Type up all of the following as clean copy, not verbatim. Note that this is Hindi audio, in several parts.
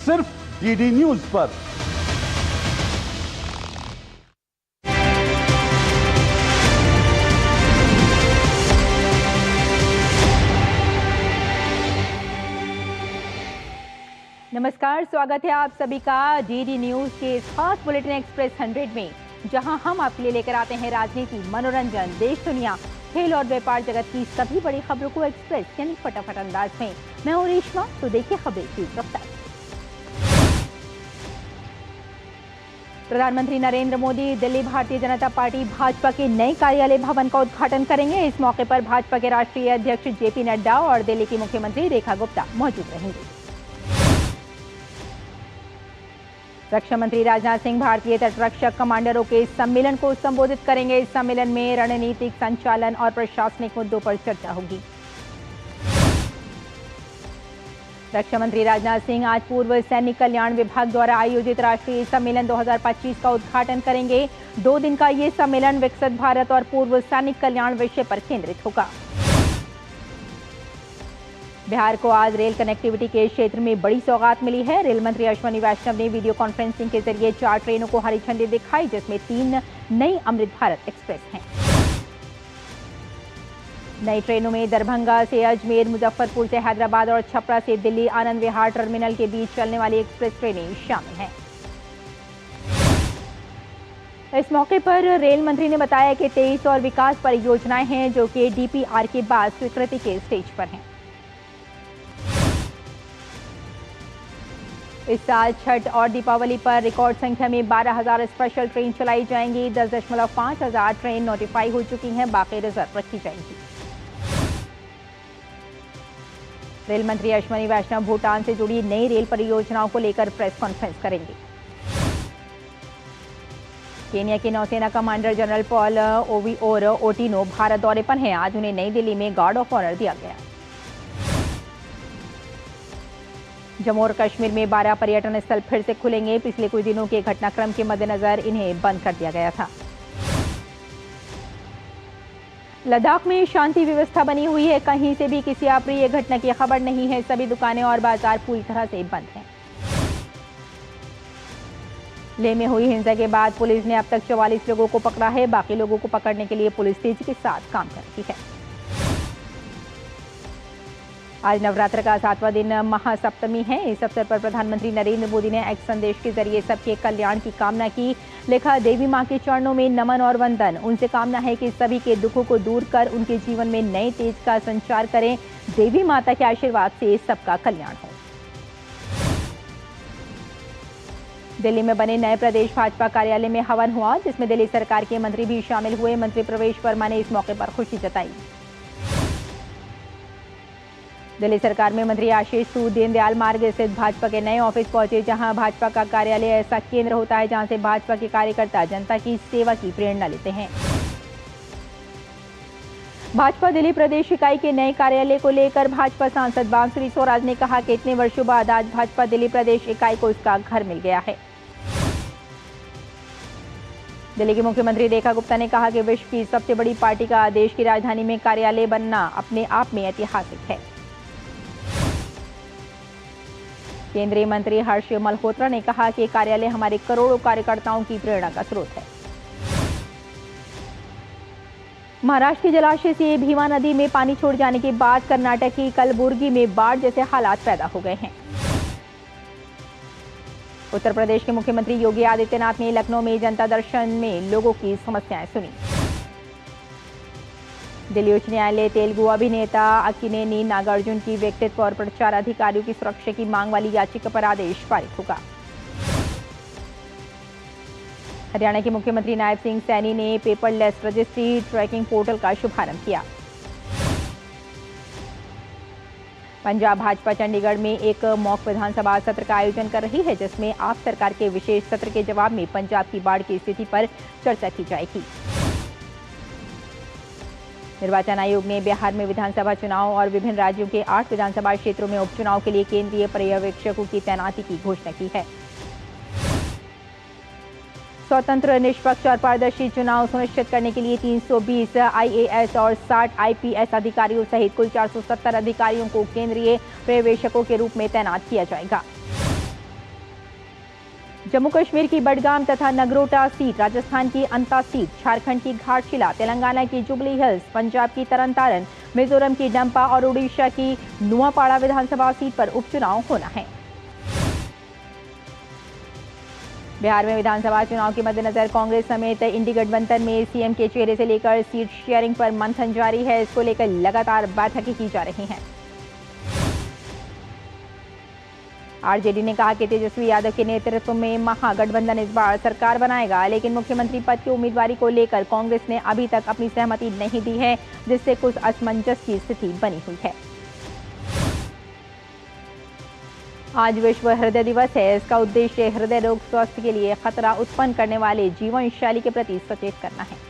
सिर्फ डीडी न्यूज पर। नमस्कार, स्वागत है आप सभी का डीडी न्यूज के इस खास बुलेटिन एक्सप्रेस 100 में, जहां हम आपके लिए लेकर आते हैं राजनीति, मनोरंजन, देश दुनिया, खेल और व्यापार जगत की सभी बड़ी खबरों को एक्सप्रेस यानी फटाफट अंदाज में। मैं हूं रेशमा, तो देखिए खबरें की रफ्तार। प्रधानमंत्री नरेंद्र मोदी दिल्ली भारतीय जनता पार्टी भाजपा के नए कार्यालय भवन का उद्घाटन करेंगे। इस मौके पर भाजपा के राष्ट्रीय अध्यक्ष जेपी नड्डा और दिल्ली की मुख्यमंत्री रेखा गुप्ता मौजूद रहेंगे। रक्षा मंत्री राजनाथ सिंह भारतीय तटरक्षक कमांडरों के सम्मेलन को संबोधित करेंगे। इस सम्मेलन में रणनीतिक, संचालन और प्रशासनिक मुद्दों पर चर्चा होगी। रक्षा मंत्री राजनाथ सिंह आज पूर्व सैनिक कल्याण विभाग द्वारा आयोजित राष्ट्रीय सम्मेलन 2025 का उद्घाटन करेंगे। 2 दिन का ये सम्मेलन विकसित भारत और पूर्व सैनिक कल्याण विषय पर केंद्रित होगा। बिहार को आज रेल कनेक्टिविटी के क्षेत्र में बड़ी सौगात मिली है। रेल मंत्री अश्विनी वैष्णव ने वीडियो कॉन्फ्रेंसिंग के जरिए 4 ट्रेनों को हरी झंडी दिखाई, जिसमें 3 नई अमृत भारत एक्सप्रेस हैं। नई ट्रेनों में दरभंगा से अजमेर, मुजफ्फरपुर से हैदराबाद और छपरा से दिल्ली आनंद विहार टर्मिनल के बीच चलने वाली एक्सप्रेस ट्रेनें शामिल हैं। इस मौके पर रेल मंत्री ने बताया कि 23 और विकास परियोजनाएं हैं जो कि डीपीआर के बाद स्वीकृति के स्टेज पर हैं। इस साल छठ और दीपावली पर रिकॉर्ड संख्या में 12,000 स्पेशल ट्रेन चलाई जाएंगी। 10.5 हजार ट्रेन नोटिफाई हो चुकी हैं, बाकी रिजर्व रखी जाएंगी। रेल मंत्री अश्विनी वैष्णव भूटान से जुड़ी नई रेल परियोजनाओं को लेकर प्रेस कॉन्फ्रेंस करेंगे। केन्या के नौसेना कमांडर जनरल पॉल ओविओर ओटिनो भारत दौरे पर हैं। आज उन्हें नई दिल्ली में गार्ड ऑफ ऑनर दिया गया। जम्मू और कश्मीर में 12 पर्यटन स्थल फिर से खुलेंगे। पिछले कुछ दिनों के घटनाक्रम के मद्देनजर इन्हें बंद कर दिया गया था। लद्दाख में शांति व्यवस्था बनी हुई है। कहीं से भी किसी अप्रिय घटना की खबर नहीं है। सभी दुकानें और बाजार पूरी तरह से बंद हैं। लेह में हुई हिंसा के बाद पुलिस ने अब तक 44 लोगों को पकड़ा है। बाकी लोगों को पकड़ने के लिए पुलिस तेजी के साथ काम कर रही है। आज नवरात्र का 7वां दिन महासप्तमी है। इस अवसर पर प्रधानमंत्री नरेंद्र मोदी ने एक्स संदेश के जरिए सबके कल्याण की कामना की। लिखा, देवी मां के चरणों में नमन और वंदन। उनसे कामना है कि सभी के दुखों को दूर कर उनके जीवन में नए तेज का संचार करें। देवी माता के आशीर्वाद से सबका कल्याण हो। दिल्ली में बने नए प्रदेश भाजपा कार्यालय में हवन हुआ, जिसमें दिल्ली सरकार के मंत्री भी शामिल हुए। मंत्री प्रवेश वर्मा ने इस मौके पर खुशी जताई। दिल्ली सरकार में मंत्री आशीष सूद दीनदयाल मार्ग स्थित भाजपा के नए ऑफिस पहुंचे, जहां भाजपा का कार्यालय ऐसा केंद्र होता है जहां से भाजपा के कार्यकर्ता जनता की सेवा की प्रेरणा लेते हैं। भाजपा दिल्ली प्रदेश इकाई के नए कार्यालय को लेकर भाजपा सांसद बांसुरी स्वराज ने कहा कि इतने वर्षों बाद आज भाजपा दिल्ली प्रदेश इकाई को इसका घर मिल गया है। दिल्ली की मुख्यमंत्री रेखा गुप्ता ने कहा कि विश्व की सबसे बड़ी पार्टी का देश की राजधानी में कार्यालय बनना अपने आप में ऐतिहासिक है। केंद्रीय मंत्री हर्ष मल्होत्रा ने कहा कि कार्यालय हमारे करोड़ों कार्यकर्ताओं की प्रेरणा का स्रोत है। महाराष्ट्र के जलाशय से भीमा नदी में पानी छोड़ जाने के बाद कर्नाटक की कलबुर्गी में बाढ़ जैसे हालात पैदा हो गए हैं। उत्तर प्रदेश के मुख्यमंत्री योगी आदित्यनाथ ने लखनऊ में जनता दर्शन में लोगों की समस्याएं सुनी। दिल्ली उच्च न्यायालय तेलुगु अभिनेता अक्किनेनी नागार्जुन की व्यक्तित्व और प्रचार अधिकारियों की सुरक्षा की मांग वाली याचिका पर आदेश पारित होगा। हरियाणा के मुख्यमंत्री नायब सिंह सैनी ने पेपरलेस रजिस्ट्री ट्रैकिंग पोर्टल का शुभारंभ किया। पंजाब भाजपा चंडीगढ़ में एक मॉक विधानसभा सत्र का आयोजन कर रही है, जिसमें आप सरकार के विशेष सत्र के जवाब में पंजाब की बाढ़ की स्थिति पर चर्चा की जाएगी। निर्वाचन आयोग ने बिहार में विधानसभा चुनाव और विभिन्न राज्यों के 8 विधानसभा क्षेत्रों में उपचुनाव के लिए केंद्रीय पर्यवेक्षकों की तैनाती की घोषणा की है। स्वतंत्र, निष्पक्ष और पारदर्शी चुनाव सुनिश्चित करने के लिए 320 आईएएस और 60 आईपीएस अधिकारियों सहित कुल 470 अधिकारियों को केंद्रीय पर्यवेक्षकों के रूप में तैनात किया जाएगा। जम्मू कश्मीर की बडगाम तथा नगरोटा सीट, राजस्थान की अंता सीट, झारखंड की घाटशिला, तेलंगाना की जुबली हिल्स, पंजाब की तरन तारन, मिजोरम की डंपा और उड़ीसा की नुआपाड़ा विधानसभा सीट पर उपचुनाव होना है। बिहार में विधानसभा चुनाव के मद्देनजर कांग्रेस समेत इंडी गठबंधन में सीएम के चेहरे से लेकर सीट शेयरिंग पर मंथन जारी है। इसको लेकर लगातार बैठकें की जा रही हैं। आरजेडी ने कहा कि तेजस्वी यादव के नेतृत्व में महागठबंधन इस बार सरकार बनाएगा, लेकिन मुख्यमंत्री पद की उम्मीदवारी को लेकर कांग्रेस ने अभी तक अपनी सहमति नहीं दी है, जिससे कुछ असमंजस की स्थिति बनी हुई है। आज विश्व हृदय दिवस है। इसका उद्देश्य हृदय रोग स्वास्थ्य के लिए खतरा उत्पन्न करने वाले जीवन शैली के प्रति सचेत करना है।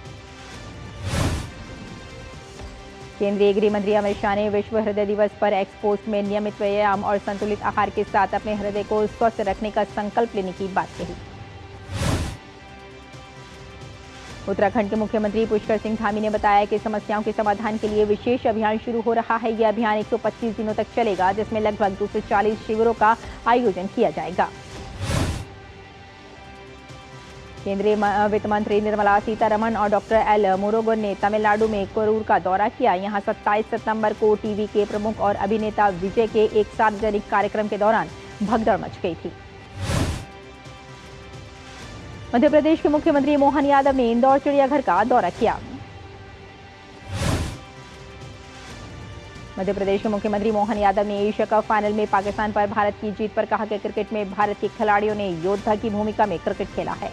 केंद्रीय गृह मंत्री अमित शाह ने विश्व हृदय दिवस पर एक्स पोस्ट में नियमित व्यायाम और संतुलित आहार के साथ अपने हृदय को स्वस्थ रखने का संकल्प लेने की बात कही। उत्तराखंड के मुख्यमंत्री पुष्कर सिंह धामी ने बताया कि समस्याओं के समाधान के लिए विशेष अभियान शुरू हो रहा है। यह अभियान 125 दिनों तक चलेगा, जिसमें लगभग 240 शिविरों का आयोजन किया जाएगा। केंद्रीय वित्त मंत्री निर्मला सीतारमण और डॉक्टर एल मुरुगन ने तमिलनाडु में करूर का दौरा किया। यहां 27 सितंबर को टीवी के प्रमुख और अभिनेता विजय के एक सार्वजनिक कार्यक्रम के दौरान भगदड़ मच गई थी। मध्य प्रदेश के मुख्यमंत्री मोहन यादव ने इंदौर चिड़ियाघर का दौरा किया। मध्य प्रदेश के मुख्यमंत्री मोहन यादव ने एशिया कप फाइनल में पाकिस्तान पर भारत की जीत पर कहा कि क्रिकेट में भारत के खिलाड़ियों ने योद्धा की भूमिका में क्रिकेट खेला है।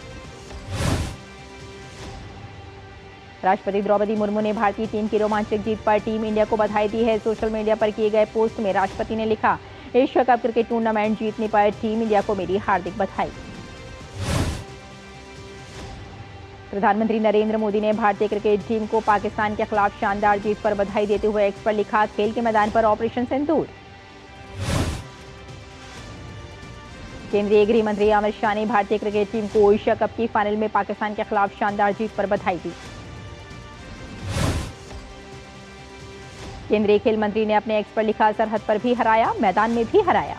राष्ट्रपति द्रौपदी मुर्मू ने भारतीय टीम की रोमांचक जीत पर टीम इंडिया को बधाई दी है। सोशल मीडिया पर किए गए पोस्ट में राष्ट्रपति ने लिखा, एशिया कप क्रिकेट टूर्नामेंट जीतने पर टीम इंडिया को मेरी हार्दिक बधाई। प्रधानमंत्री नरेंद्र मोदी ने भारतीय क्रिकेट टीम को पाकिस्तान के खिलाफ शानदार जीत पर बधाई देते हुए एक्स पर लिखा, खेल के मैदान पर ऑपरेशन सिंदूर। केंद्रीय गृह मंत्री अमित शाह ने भारतीय क्रिकेट टीम को एशिया कप की फाइनल में पाकिस्तान के खिलाफ शानदार जीत पर बधाई दी। केंद्रीय खेल मंत्री ने अपने एक्स पर लिखा, सरहद पर भी हराया, मैदान में भी हराया।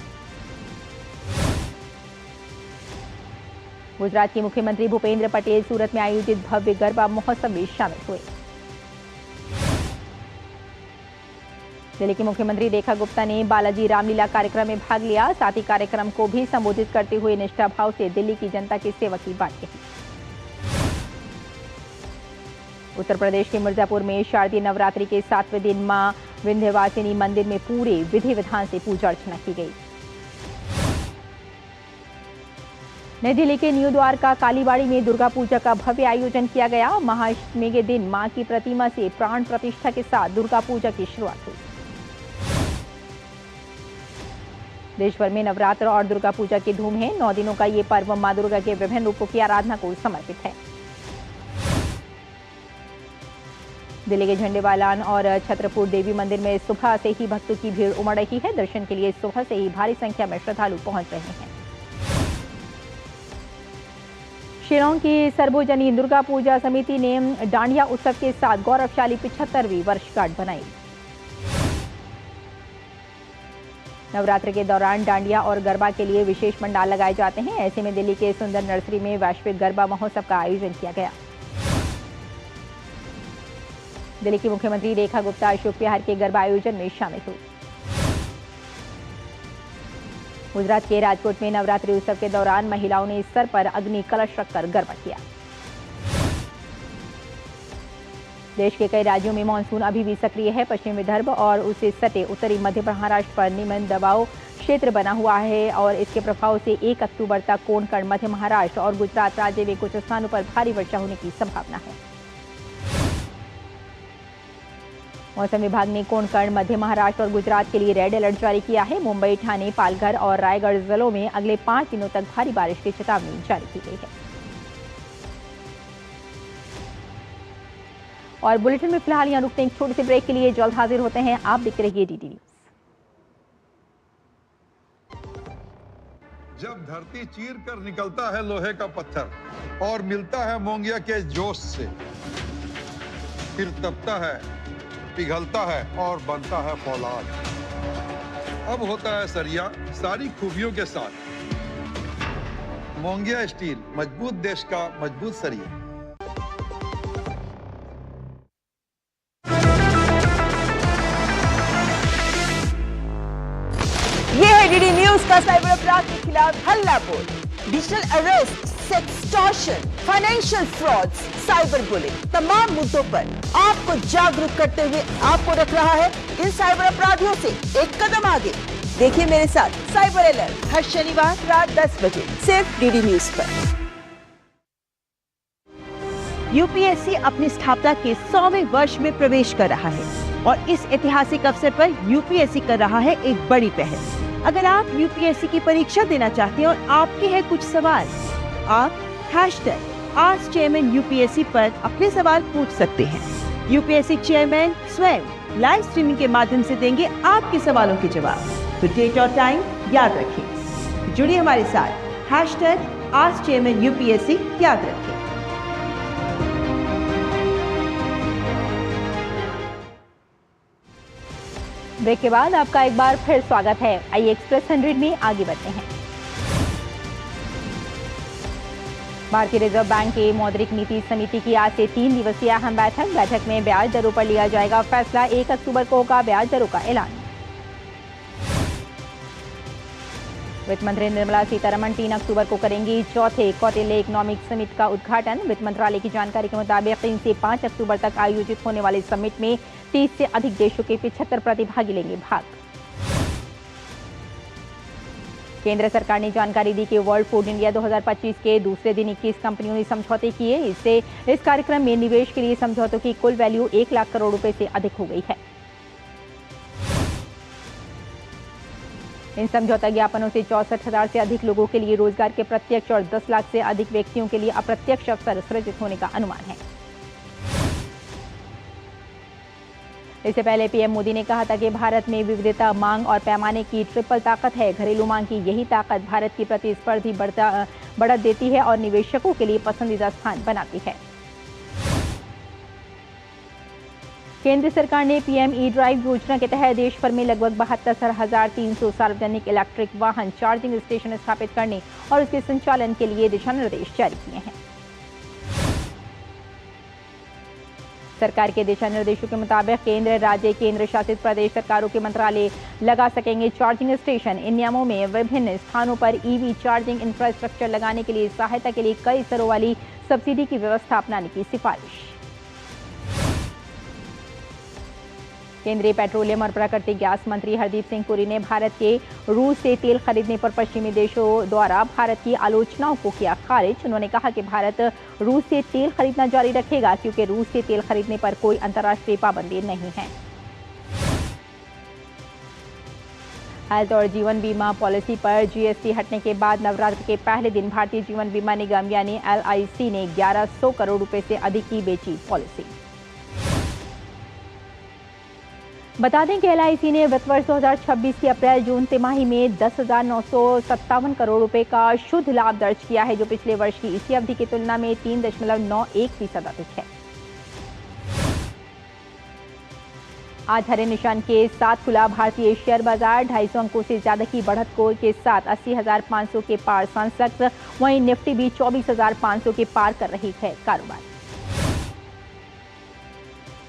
गुजरात के मुख्यमंत्री भूपेंद्र पटेल सूरत में आयोजित भव्य गरबा महोत्सव में शामिल हुए। दिल्ली की मुख्यमंत्री रेखा गुप्ता ने बालाजी रामलीला कार्यक्रम में भाग लिया। साथ ही कार्यक्रम को भी संबोधित करते हुए निष्ठा भाव से दिल्ली की जनता की सेवा की बात कही। उत्तर प्रदेश के मिर्जापुर में शारदीय नवरात्रि के 7वें दिन मां विंध्यवासिनी मंदिर में पूरे विधि विधान से पूजा अर्चना की गई। नई दिल्ली के न्यू द्वारका कालीबाड़ी में दुर्गा पूजा का भव्य आयोजन किया गया। महाअष्टमी के दिन मां की प्रतिमा से प्राण प्रतिष्ठा के साथ दुर्गा पूजा की शुरुआत हुई। देश भर में नवरात्र और दुर्गा पूजा की धूम है। 9 दिनों का ये पर्व मां दुर्गा के विभिन्न रूपों की आराधना को समर्पित है। दिल्ली के झंडेवालान और छत्रपुर देवी मंदिर में सुबह से ही भक्तों की भीड़ उमड़ रही है। दर्शन के लिए सुबह से ही भारी संख्या में श्रद्धालु पहुंच रहे हैं। शिलांग की सर्वजनीन दुर्गा पूजा समिति ने डांडिया उत्सव के साथ गौरवशाली 75वीं वर्षगांठ बनाई। नवरात्र के दौरान डांडिया और गरबा के लिए विशेष पंडाल लगाए जाते हैं। ऐसे में दिल्ली के सुंदर नर्सरी में वैश्विक गरबा महोत्सव का आयोजन किया गया। दिल्ली की मुख्यमंत्री रेखा गुप्ता अशोक विहार के गरबा आयोजन में शामिल हुई। गुजरात के राजकोट में नवरात्रि उत्सव के दौरान महिलाओं ने सर पर अग्नि कलश रखकर गरबा किया। देश के कई राज्यों में मानसून अभी भी सक्रिय है। पश्चिमी विदर्भ और उससे सटे उत्तरी मध्य महाराष्ट्र पर निम्न दबाव क्षेत्र बना हुआ है और इसके प्रभाव से 1 अक्टूबर तक कोंकण, मध्य महाराष्ट्र और गुजरात राज्य में कुछ स्थानों पर भारी वर्षा होने की संभावना है। मौसम विभाग ने कोंकण, मध्य महाराष्ट्र और गुजरात के लिए रेड अलर्ट जारी किया है। मुंबई, ठाणे, पालघर और रायगढ़ जिलों में अगले 5 दिनों तक भारी बारिश की चेतावनी जारी की गई है। और बुलेटिन में फिलहाल यहाँ रुकते हैं एक छोटे से ब्रेक के लिए। जल्द हाजिर होते हैं। आप देखते रहिए डीडी न्यूज। जब धरती चीर कर निकलता है लोहे का पत्थर और मिलता है मोंगिया के जोश से, फिर तपता है, पिघलता है और बनता है फौलाद। अब होता है सरिया सारी खूबियों के साथ। मोंगिया स्टील, मजबूत देश का मजबूत सरिया। ये है डीडी न्यूज का साइबर अपराध के खिलाफ हल्ला बोल। Digital arrest, sextortion, financial frauds, cyber bullying, तमाम मुद्दों पर आपको जागरूक करते हुए आपको रख रहा है इन साइबर अपराधियों से एक कदम आगे। देखिए मेरे साथ साइबर अलर्ट हर शनिवार रात 10 बजे सिर्फ डीडी न्यूज पर। यूपीएससी अपनी स्थापना के 100वें वर्ष में प्रवेश कर रहा है और इस ऐतिहासिक अवसर पर यूपीएससी कर रहा है एक बड़ी पहल। अगर आप यूपीएससी की परीक्षा देना चाहते हैं और आपके हैं कुछ सवाल, आप #AskChairmanUPSC पर अपने सवाल पूछ सकते हैं। यूपीएससी चेयरमैन स्वयं लाइव स्ट्रीमिंग के माध्यम से देंगे आपके सवालों के जवाब। तो डेट और टाइम याद रखें। जुड़िए हमारे साथ #AskChairmanUPSC याद रखें। ब्रेक के बाद आपका एक बार फिर स्वागत है। आइए एक्सप्रेस 100 में आगे बढ़ते हैं। भारतीय रिजर्व बैंक के मौद्रिक नीति समिति की आज से 3 दिवसीय अहम बैठक में ब्याज दरों पर लिया जाएगा फैसला। 1 अक्टूबर को होगा ब्याज दरों का ऐलान। वित्त मंत्री निर्मला सीतारमण 3 अक्टूबर को करेंगी चौथे कौटिल्य इकोनॉमिक समिट का उद्घाटन। वित्त मंत्रालय की जानकारी के मुताबिक 3 से 5 अक्टूबर तक आयोजित होने वाले समिट में 30 से अधिक देशों के 75 प्रतिभागी लेंगे भाग। केंद्र सरकार ने जानकारी दी कि वर्ल्ड फूड इंडिया 2025 के दूसरे दिन 21 कंपनियों ने समझौते किए। इससे इस कार्यक्रम में निवेश के लिए समझौतों की कुल वैल्यू 1 लाख करोड़ रुपए से अधिक हो गई है। इन समझौता ज्ञापनों से 64,000 से अधिक लोगों के लिए रोजगार के प्रत्यक्ष और 10 लाख से अधिक व्यक्तियों के लिए अप्रत्यक्ष अवसर सृजित होने का अनुमान है। इससे पहले पीएम मोदी ने कहा था कि भारत में विविधता, मांग और पैमाने की ट्रिपल ताकत है। घरेलू मांग की यही ताकत भारत की प्रतिस्पर्धी बढ़त देती है और निवेशकों के लिए पसंदीदा स्थान बनाती है। केंद्र सरकार ने पीएम ई ड्राइव योजना के तहत देश भर में लगभग 72,300 सार्वजनिक इलेक्ट्रिक वाहन चार्जिंग स्टेशन स्थापित करने और उसके संचालन के लिए दिशा निर्देश जारी किए हैं। सरकार के दिशा निर्देशों के मुताबिक केंद्र, राज्य, केंद्र शासित प्रदेश सरकारों के मंत्रालय लगा सकेंगे चार्जिंग स्टेशन। इन नियमों में विभिन्न स्थानों पर ईवी चार्जिंग इंफ्रास्ट्रक्चर लगाने के लिए सहायता के लिए कई स्तरों वाली सब्सिडी की व्यवस्था अपनाने की सिफारिश। केंद्रीय पेट्रोलियम और प्राकृतिक गैस मंत्री हरदीप सिंह पुरी ने भारत के रूस से तेल खरीदने पर पश्चिमी देशों द्वारा भारत की आलोचनाओं को किया खारिज। उन्होंने कहा कि भारत रूस से तेल खरीदना जारी रखेगा क्योंकि रूस से तेल खरीदने पर कोई अंतर्राष्ट्रीय पाबंदी नहीं है। हेल्थ और जीवन बीमा पॉलिसी पर जीएसटी हटने के बाद नवरात्र के पहले दिन भारतीय जीवन बीमा निगम यानी LIC ने 1100 करोड़ रुपए से अधिक की बेची पॉलिसी। बता दें कि LIC ने वित्त वर्ष 2026 की अप्रैल-जून तिमाही में 10,957 करोड़ रुपए का शुद्ध लाभ दर्ज किया है, जो पिछले वर्ष की इसी अवधि की तुलना में 3.91% अधिक है। आज हरे निशान के साथ खुला भारतीय शेयर बाजार 250 अंकों से ज्यादा की बढ़त के साथ 80,500 के पार सेंसेक्स, वहीं निफ्टी भी 24,500 के पार कर रही है कारोबार।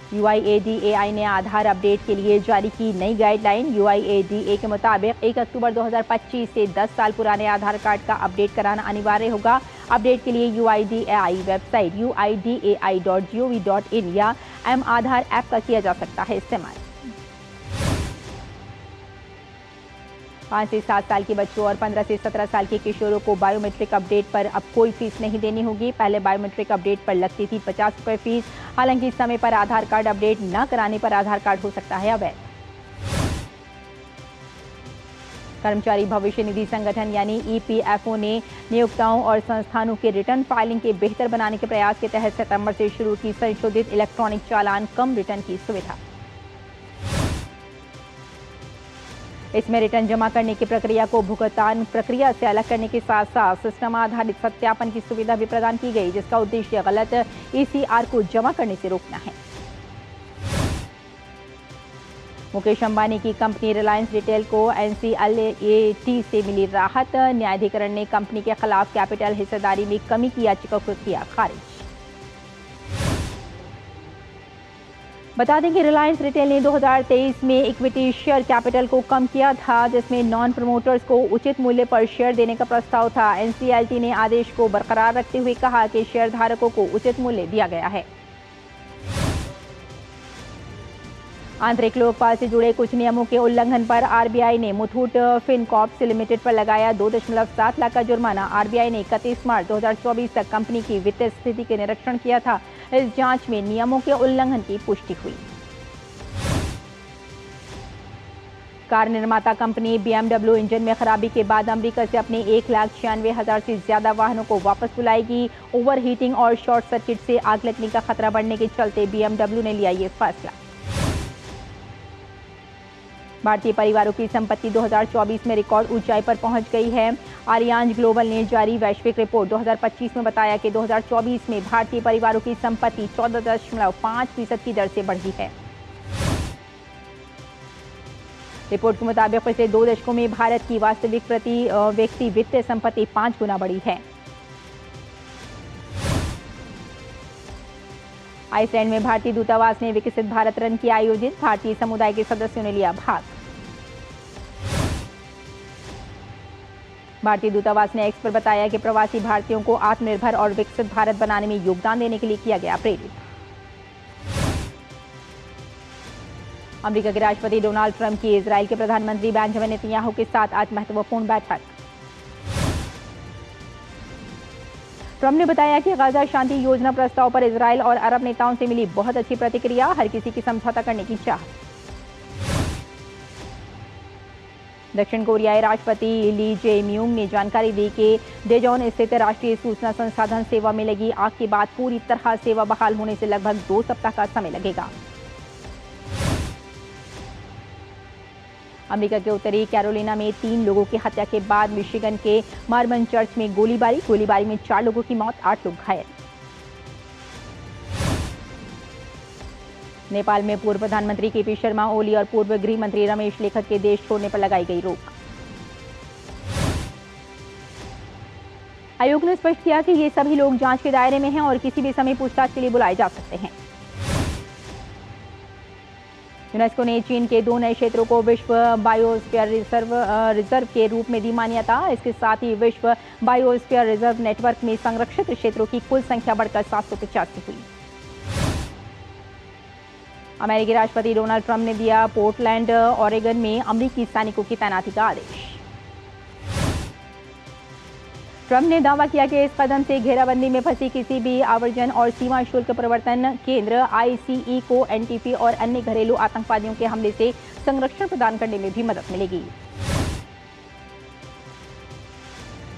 UIDAI ने आधार अपडेट के लिए जारी की नई गाइडलाइन। UIDAI के मुताबिक 1 अक्टूबर 2025 से 10 साल पुराने आधार कार्ड का अपडेट कराना अनिवार्य होगा। अपडेट के लिए UIDAI वेबसाइट uidai.gov.in या M-आधार ऐप का किया जा सकता है इस्तेमाल। 5 से 7 साल के बच्चों और 15 से 17 साल के किशोरों को बायोमेट्रिक अपडेट पर अब कोई फीस नहीं देनी होगी। पहले बायोमेट्रिक अपडेट पर लगती थी 50 रुपये फीस। हालांकि समय पर आधार कार्ड अपडेट न कराने पर आधार कार्ड हो सकता है अवैध। कर्मचारी भविष्य निधि संगठन यानी EPFO ने नियोक्ताओं और संस्थानों के रिटर्न फाइलिंग के बेहतर बनाने के प्रयास के तहत सितंबर से शुरू की संशोधित इलेक्ट्रॉनिक चालान कम रिटर्न की सुविधा। इसमें रिटर्न जमा करने की प्रक्रिया को भुगतान प्रक्रिया से अलग करने के साथ साथ सिस्टम आधारित सत्यापन की सुविधा भी प्रदान की गई, जिसका उद्देश्य गलत ECR को जमा करने से रोकना है। मुकेश अंबानी की कंपनी रिलायंस रिटेल को NCLAT से मिली राहत। न्यायाधिकरण ने कंपनी के खिलाफ कैपिटल हिस्सेदारी में कमी की याचिका को किया खारिज। बता दें कि रिलायंस रिटेल ने 2023 में इक्विटी शेयर कैपिटल को कम किया था, जिसमें नॉन प्रमोटर्स को उचित मूल्य पर शेयर देने का प्रस्ताव था। NCLT ने आदेश को बरकरार रखते हुए कहा कि शेयर धारकों को उचित मूल्य दिया गया है। आंतरिक लोकपाल से जुड़े कुछ नियमों के उल्लंघन पर RBI ने मुथूट फिनकॉर्प लिमिटेड पर लगाया 2.7 लाख का जुर्माना। RBI ने 31 मार्च 2024 तक कंपनी की वित्तीय स्थिति के निरीक्षण किया था। इस जांच में नियमों के उल्लंघन की पुष्टि हुई। कार निर्माता कंपनी BMW इंजन में खराबी के बाद अमेरिका से अपने 1,96,000 से ज्यादा वाहनों को वापस बुलाएगी। ओवरहीटिंग और शॉर्ट सर्किट से आग लगने का खतरा बढ़ने के चलते BMW ने लिया ये फैसला। भारतीय परिवारों की संपत्ति 2024 में रिकॉर्ड ऊंचाई पर पहुंच गई है। आर्यांज ग्लोबल ने जारी वैश्विक रिपोर्ट 2025 में बताया कि 2024 में भारतीय परिवारों की संपत्ति 14.5% की दर से बढ़ी है। रिपोर्ट के मुताबिक पिछले 2 दशकों में भारत की वास्तविक प्रति व्यक्ति वित्तीय संपत्ति 5 गुना बढ़ी है। आइसलैंड में भारतीय दूतावास ने विकसित भारत रन किया आयोजित। भारतीय समुदाय के सदस्यों ने लिया भाग। भारतीय दूतावास ने एक्स पर बताया कि प्रवासी भारतीयों को आत्मनिर्भर और विकसित भारत बनाने में योगदान देने के लिए किया गया प्रेरित। अमेरिका के राष्ट्रपति डोनाल्ड ट्रंप की इजराइल के प्रधानमंत्री बेंजामिन नेतन्याहू के साथ आज महत्वपूर्ण बैठक। ट्रंप ने बताया कि गाजा शांति योजना प्रस्ताव पर इजराइल और अरब नेताओं से मिली बहुत अच्छी प्रतिक्रिया, हर किसी की समझौता करने की चाह। दक्षिण कोरियाई राष्ट्रपति ली जे म्यूंग ने जानकारी दी कि डेजोन स्थित राष्ट्रीय सूचना संसाधन सेवा में लगी आग के बाद पूरी तरह सेवा बहाल होने से लगभग 2 सप्ताह का समय लगेगा। अमेरिका के उत्तरी कैरोलिना में 3 लोगों की हत्या के बाद मिशिगन के मार्मन चर्च में गोलीबारी में 4 लोगों की मौत, 8 लोग घायल। नेपाल में पूर्व प्रधानमंत्री केपी शर्मा ओली और पूर्व गृह मंत्री रमेश लेखक के देश छोड़ने पर लगाई गई रोक। आयोग ने स्पष्ट किया कि ये सभी लोग जांच के दायरे में हैं और किसी भी समय पूछताछ के लिए बुलाए जा सकते हैं। यूनेस्को ने चीन के 2 नए क्षेत्रों को विश्व बायोस्फीयर रिजर्व के रूप में दी मान्यता। इसके साथ ही विश्व बायोस्फीयर रिजर्व नेटवर्क में संरक्षित क्षेत्रों की कुल संख्या बढ़कर 785 हुई। अमेरिकी राष्ट्रपति डोनाल्ड ट्रंप ने दिया पोर्टलैंड ओरेगन में अमेरिकी सैनिकों की तैनाती का आदेश। ट्रंप ने दावा किया कि इस कदम से घेराबंदी में फंसी किसी भी आवर्जन और सीमा शुल्क प्रवर्तन केंद्र ICE को NTP और अन्य घरेलू आतंकवादियों के हमले से संरक्षण प्रदान करने में भी मदद मिलेगी।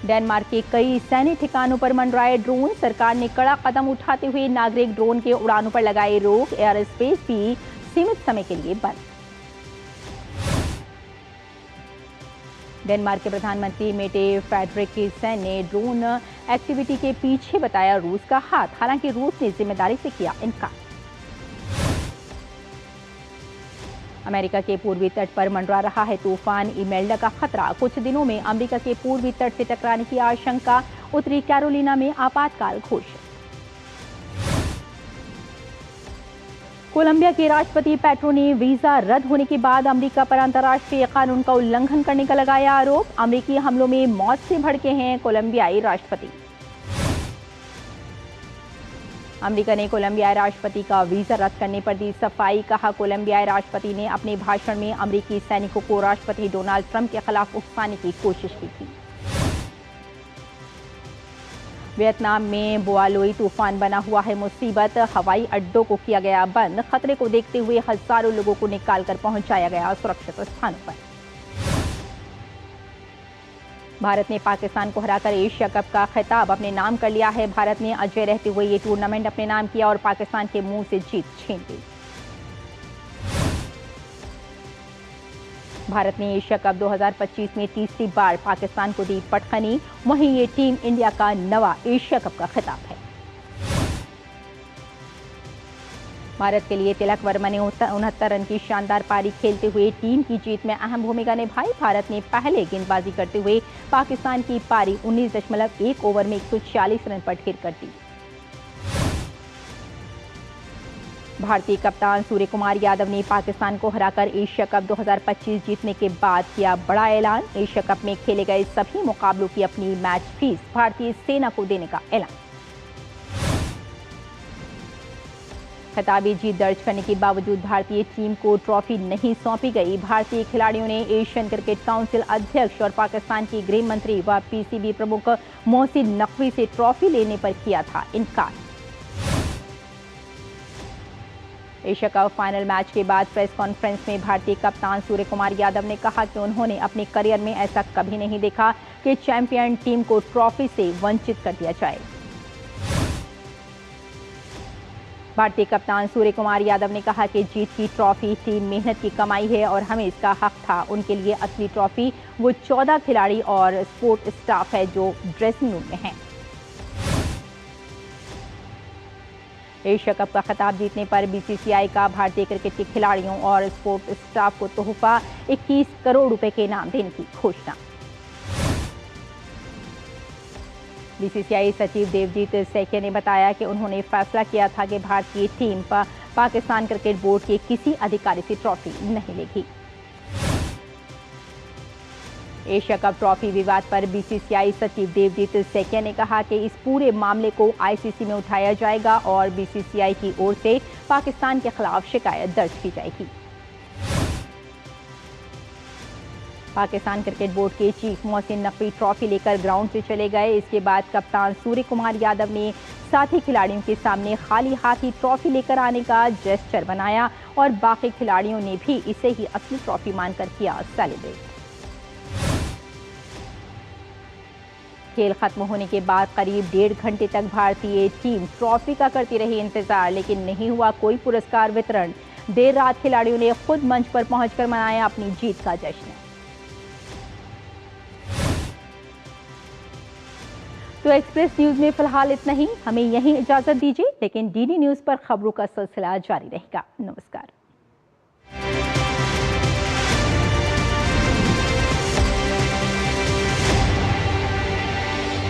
डेनमार्क के कई सैन्य ठिकानों पर मंडराए ड्रोन, सरकार ने कड़ा कदम उठाते हुए नागरिक ड्रोन के उड़ानों पर लगाए रोक। एयर स्पेस भी सीमित समय के लिए बंद। डेनमार्क के प्रधानमंत्री मेटे फ्रेडरिक्सन ने ड्रोन एक्टिविटी के पीछे बताया रूस का हाथ, हालांकि रूस ने जिम्मेदारी से किया इनकार। अमेरिका के पूर्वी तट पर मंडरा रहा है तूफान इमेल्डा का खतरा। कुछ दिनों में अमेरिका के पूर्वी तट से टकराने की आशंका। उत्तरी कैरोलिना में आपातकाल घोषित। कोलंबिया के राष्ट्रपति पेट्रो ने वीजा रद्द होने के बाद अमेरिका पर अंतर्राष्ट्रीय कानून का उल्लंघन करने का लगाया आरोप। अमेरिकी हमलों में मौत से भड़के हैं कोलंबियाई राष्ट्रपति। अमेरिका ने कोलंबियाई राष्ट्रपति का वीजा रद्द करने पर दी सफाई। कहा, कोलंबियाई राष्ट्रपति ने अपने भाषण में अमेरिकी सैनिकों को राष्ट्रपति डोनाल्ड ट्रंप के खिलाफ उकसाने की कोशिश की थी। वियतनाम में बोआलोई तूफान बना हुआ है मुसीबत। हवाई अड्डों को किया गया बंद। खतरे को देखते हुए हजारों लोगों को निकालकर पहुंचाया गया सुरक्षित स्थानों पर। भारत ने पाकिस्तान को हराकर एशिया कप का खिताब अपने नाम कर लिया है। भारत ने अजय रहते हुए ये टूर्नामेंट अपने नाम किया और पाकिस्तान के मुंह से जीत छीन ली। भारत ने एशिया कप 2025 में तीसरी बार पाकिस्तान को दी पटखनी। वहीं ये टीम इंडिया का नवा एशिया कप का खिताब है। भारत के लिए तिलक वर्मा ने 69 रन की शानदार पारी खेलते हुए टीम की जीत में अहम भूमिका निभाई। भारत ने पहले गेंदबाजी करते हुए पाकिस्तान की पारी 19.1 ओवर में 140 रन पर ढेर कर दी। भारतीय कप्तान सूर्य कुमार यादव ने पाकिस्तान को हराकर एशिया कप 2025 जीतने के बाद किया बड़ा ऐलान। एशिया कप में खेले गए सभी मुकाबलों की अपनी मैच फीस भारतीय सेना को देने का ऐलान। खिताबी जीत दर्ज करने के बावजूद भारतीय टीम को ट्रॉफी नहीं सौंपी गई। भारतीय खिलाड़ियों ने एशियन क्रिकेट काउंसिल अध्यक्ष और पाकिस्तान की गृह मंत्री व पीसीबी प्रमुख मोहसिन नकवी से ट्रॉफी लेने पर किया था इनकार। एशिया कप फाइनल मैच के बाद प्रेस कॉन्फ्रेंस में भारतीय कप्तान सूर्य कुमार यादव ने कहा कि उन्होंने अपने करियर में ऐसा कभी नहीं देखा कि चैंपियन टीम को ट्रॉफी से वंचित कर दिया जाए। भारतीय कप्तान सूर्य कुमार यादव ने कहा कि जीत की ट्रॉफी टीम मेहनत की कमाई है और हमें इसका हक था। उनके लिए असली ट्रॉफी वो 14 खिलाड़ी और स्पोर्ट स्टाफ है जो ड्रेसिंग रूम में हैं। एशिया कप का खिताब जीतने पर बीसीसीआई का भारतीय क्रिकेट के खिलाड़ियों और स्पोर्ट स्टाफ को तोहफा 21 करोड़ रुपए के इनाम देने की घोषणा। बीसीसीआई सचिव देवजीत सैकिया ने बताया कि उन्होंने फैसला किया था कि भारतीय टीम पाकिस्तान क्रिकेट बोर्ड के किसी अधिकारी से ट्रॉफी नहीं लेगी। एशिया कप ट्रॉफी विवाद पर बीसीसीआई सचिव देवजीत सैकिया ने कहा कि इस पूरे मामले को आईसीसी में उठाया जाएगा और बीसीसीआई की ओर से पाकिस्तान के खिलाफ शिकायत दर्ज की जाएगी। पाकिस्तान क्रिकेट बोर्ड के चीफ मोहसिन नकवी ट्रॉफी लेकर ग्राउंड से चले गए। इसके बाद कप्तान सूर्य कुमार यादव ने साथी खिलाड़ियों के सामने खाली हाथ ही ट्रॉफी लेकर आने का जेस्चर बनाया और बाकी खिलाड़ियों ने भी इसे ही असली ट्रॉफी मानकर किया सेलिब्रेट। खेल खत्म होने के बाद करीब 1.5 घंटे तक भारतीय टीम ट्रॉफी का करती रही इंतजार, लेकिन नहीं हुआ कोई पुरस्कार वितरण। देर रात खिलाड़ियों ने खुद मंच पर पहुंचकर मनाया अपनी जीत का जश्न। तो एक्सप्रेस न्यूज में फिलहाल इतना ही। हमें यहीं इजाजत दीजिए, लेकिन डीडी न्यूज पर खबरों का सिलसिला जारी रहेगा। नमस्कार।